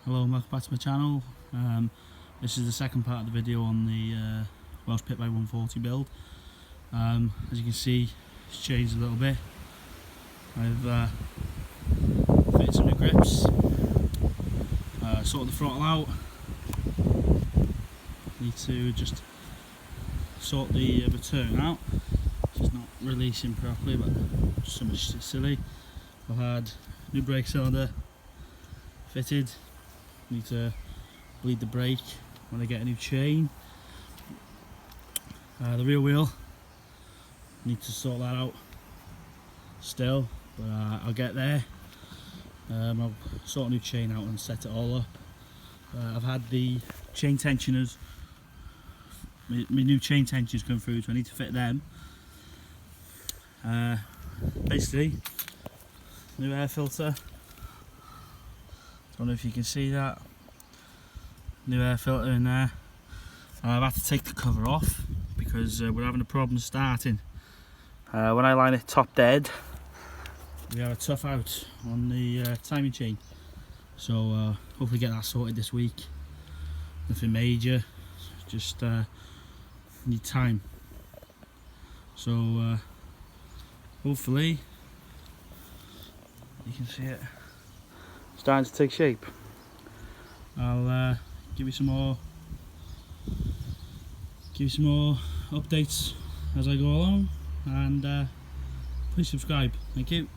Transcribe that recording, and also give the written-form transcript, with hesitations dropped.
Hello and welcome back to my channel. This is the second part of the video on the Welsh Pitbike 140 build. As you can see, it's changed a little bit. I've fitted some new grips, sorted the throttle out. Need to just sort the return out. It's not releasing properly, but just so much silly. I've had new brake cylinder fitted. Need to bleed the brake when I get a new chain. The rear wheel, need to sort that out still, but I'll get there. I'll sort a new chain out and set it all up. I've had the chain tensioners, my new chain tensioners come through, so I need to fit them. Basically, new air filter. Don't know if you can see that. New air filter in there. I've had to take the cover off because we're having a problem starting. When I line it top dead, we have a tough out on the timing chain. So hopefully get that sorted this week. Nothing major, just need time. So hopefully you can see it starting to take shape. I'll give you some more updates as I go along, and please subscribe. Thank you.